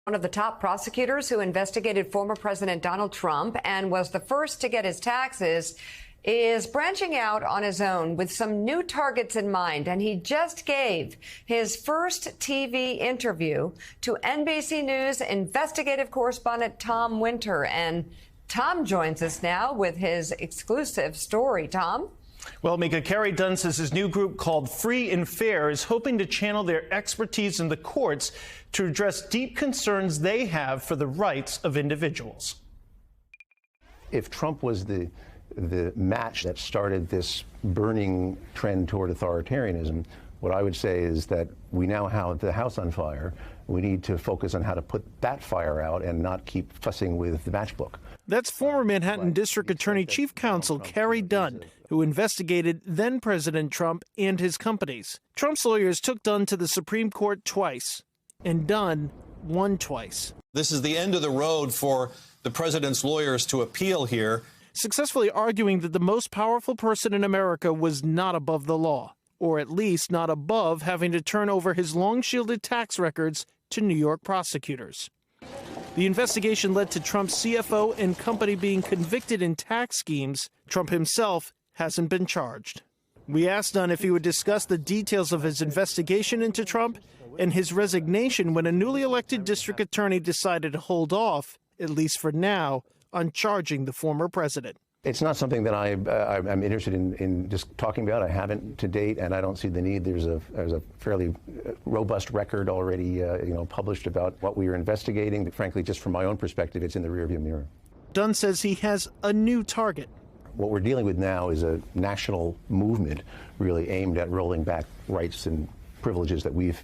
one of the top prosecutors who investigated former President Donald Trump and was the first to get his taxes, is branching out on his own with some new targets in mind. And he just gave his first TV interview to NBC News investigative correspondent Tom Winter. And Tom joins us now with his exclusive story. Tom? Well, Mika, Carrie Dunn says his new group called Free and Fair is hoping to channel their expertise in the courts to address deep concerns they have for the rights of individuals. If Trump was the match that started this burning trend toward authoritarianism, what I would say is that we now have the house on fire. We need to focus on how to put that fire out and not keep fussing with the matchbook. That's former Manhattan District Attorney Chief Counsel Carrie Dunn, who investigated then-President Trump and his companies. Trump's lawyers took Dunn to the Supreme Court twice, and Dunn won twice. This is the end of the road for the president's lawyers to appeal here, successfully arguing that the most powerful person in America was not above the law, or at least not above having to turn over his long-shielded tax records to New York prosecutors. The investigation led to Trump's CFO and company being convicted in tax schemes. Trump himself hasn't been charged. We asked Dunn if he would discuss the details of his investigation into Trump and his resignation when a newly elected district attorney decided to hold off, at least for now, on charging the former president. It's not something that I'm interested in just talking about. I haven't to date, and I don't see the need. There's a fairly robust record already published about what we are investigating. But frankly, just from my own perspective, it's in the rearview mirror. Dunn says he has a new target. What we're dealing with now is a national movement really aimed at rolling back rights and privileges that we've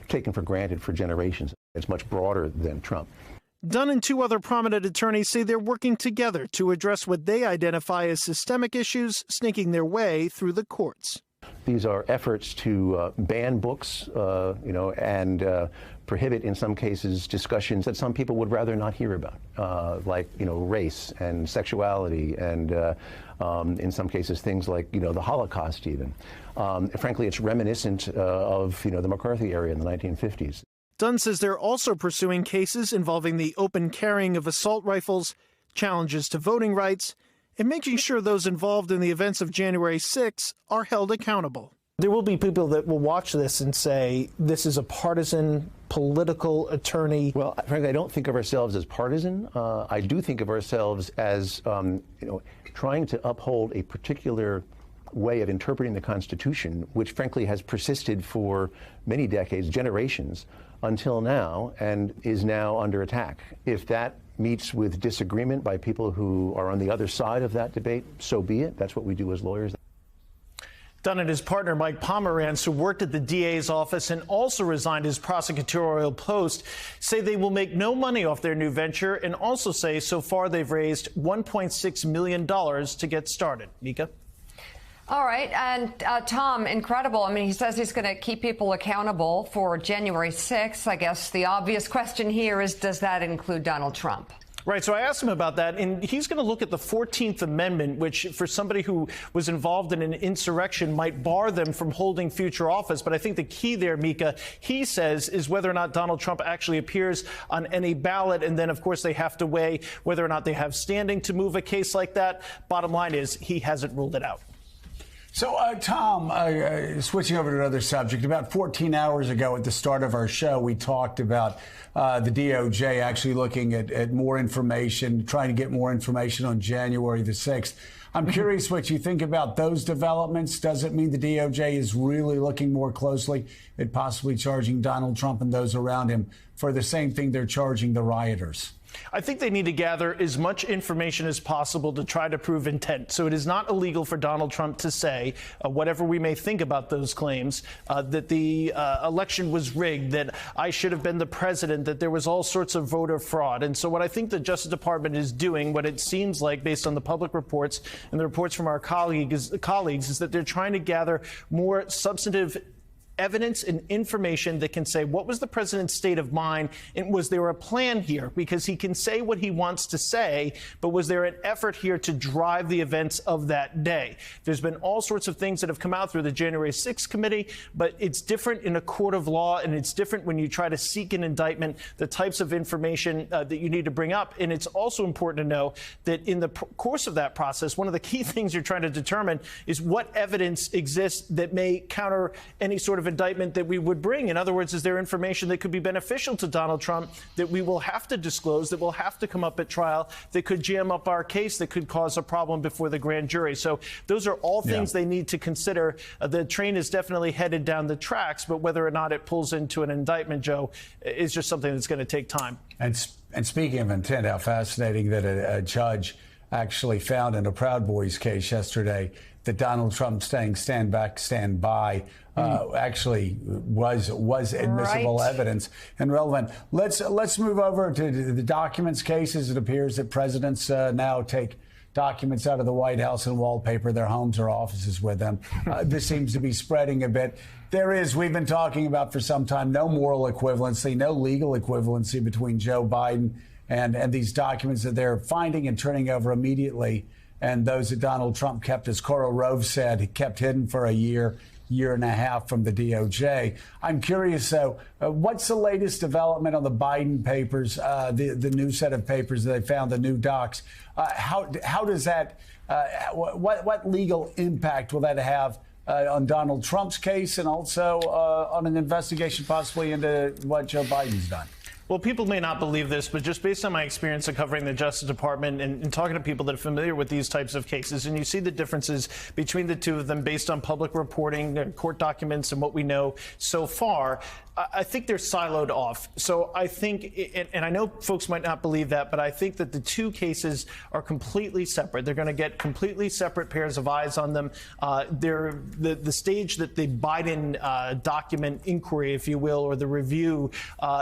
taken for granted for generations. It's much broader than Trump. Dunn and two other prominent attorneys say they're working together to address what they identify as systemic issues snaking their way through the courts. These are efforts to ban books, and prohibit, in some cases, discussions that some people would rather not hear about, like, race and sexuality, and in some cases, things like, the Holocaust even. Frankly, it's reminiscent of, the McCarthy era in the 1950s. Dunn says they're also pursuing cases involving the open carrying of assault rifles, challenges to voting rights, and making sure those involved in the events of January 6 are held accountable. There will be people that will watch this and say, this is a partisan political attorney. Well, frankly, I don't think of ourselves as partisan. I do think of ourselves as, trying to uphold a particular way of interpreting the Constitution, which frankly has persisted for many decades, generations, until now, and is now under attack. If that meets with disagreement by people who are on the other side of that debate, so be it. That's what we do as lawyers. Dunn and his partner, Mike Pomerantz, who worked at the DA's office and also resigned his prosecutorial post, say they will make no money off their new venture, and also say so far they've raised $1.6 million to get started. Mika? All right. And Tom, incredible. I mean, he says he's going to keep people accountable for January 6th. I guess the obvious question here is, does that include Donald Trump? Right. So I asked him about that, and he's going to look at the 14th Amendment, which for somebody who was involved in an insurrection might bar them from holding future office. But I think the key there, Mika, he says, is whether or not Donald Trump actually appears on any ballot. And then, of course, they have to weigh whether or not they have standing to move a case like that. Bottom line is he hasn't ruled it out. So, Tom, switching over to another subject, about 14 hours ago at the start of our show, we talked about the DOJ actually looking at more information, trying to get more information on January the 6th. I'm curious what you think about those developments. Does it mean the DOJ is really looking more closely at possibly charging Donald Trump and those around him for the same thing they're charging the rioters? I think they need to gather as much information as possible to try to prove intent. So it is not illegal for Donald Trump to say, whatever we may think about those claims, that the election was rigged, that I should have been the president, that there was all sorts of voter fraud. And so what I think the Justice Department is doing, what it seems like based on the public reports and the reports from our colleagues, is that they're trying to gather more substantive evidence and information that can say what was the president's state of mind and was there a plan here? Because he can say what he wants to say, but was there an effort here to drive the events of that day? There's been all sorts of things that have come out through the January 6th committee, but it's different in a court of law, and it's different when you try to seek an indictment, the types of information that you need to bring up. And it's also important to know that in the course of that process, one of the key things you're trying to determine is what evidence exists that may counter any sort of indictment that we would bring. In other words, is there information that could be beneficial to Donald Trump that we will have to disclose, that will have to come up at trial, that could jam up our case, that could cause a problem before the grand jury? So those are all things they need to consider. The train is definitely headed down the tracks, but whether or not it pulls into an indictment, Joe, is just something that's going to take time. And speaking of intent, how fascinating that a judge actually found in a Proud Boys case yesterday that Donald Trump saying stand back, stand by actually was admissible evidence and relevant. Let's move over to the documents cases. It appears that presidents now take documents out of the White House and wallpaper their homes or offices with them. This seems to be spreading a bit. We've been talking about for some time, no moral equivalency, no legal equivalency between Joe Biden and these documents that they're finding and turning over immediately, and those that Donald Trump kept, as Karl Rove said, he kept hidden for a year and a half from the DOJ. I'm curious, though, what's the latest development on the Biden papers, the new set of papers that they found, the new docs? How does that, what legal impact will that have on Donald Trump's case and also on an investigation possibly into what Joe Biden's done? Well, people may not believe this, but just based on my experience of covering the Justice Department and talking to people that are familiar with these types of cases, and you see the differences between the two of them based on public reporting, court documents, and what we know so far, I think they're siloed off. So I think, and I know folks might not believe that, but I think that the two cases are completely separate. They're going to get completely separate pairs of eyes on them. They're the stage that the Biden document inquiry, if you will, or the review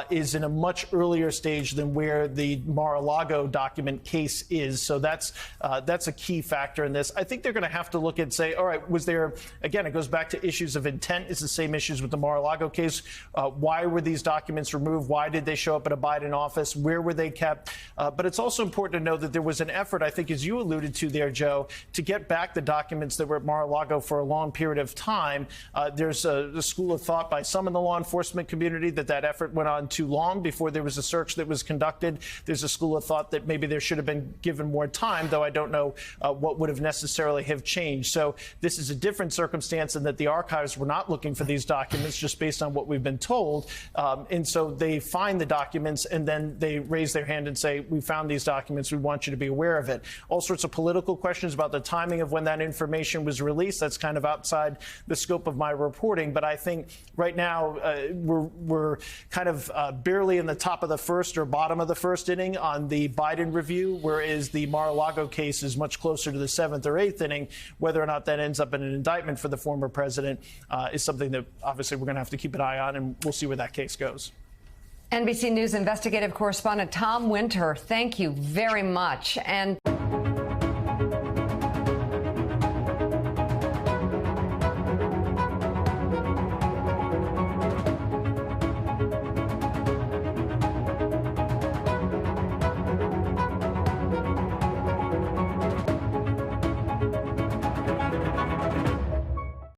is in a much earlier stage than where the Mar-a-Lago document case is. So that's a key factor in this. I think they're going to have to look and say, all right, was there, again, it goes back to issues of intent. It's the same issues with the Mar-a-Lago case. Why were these documents removed? Why did they show up at a Biden office? Where were they kept? But it's also important to know that there was an effort, I think, as you alluded to there, Joe, to get back the documents that were at Mar-a-Lago for a long period of time. There's a school of thought by some in the law enforcement community that effort went on too long before there was a search that was conducted. There's a school of thought that maybe there should have been given more time, though I don't know what would have necessarily have changed. So this is a different circumstance in that the archives were not looking for these documents just based on what we've been told. And so they find the documents and then they raise their hand and say, we found these documents. We want you to be aware of it. All sorts of political questions about the timing of when that information was released. That's kind of outside the scope of my reporting. But I think right now we're kind of barely in the top of the first or bottom of the first inning on the Biden review, whereas the Mar-a-Lago case is much closer to the seventh or eighth inning. Whether or not that ends up in an indictment for the former president is something that obviously we're going to have to keep an eye on, and we'll see where that case goes. NBC News investigative correspondent Tom Winter, thank you very much. And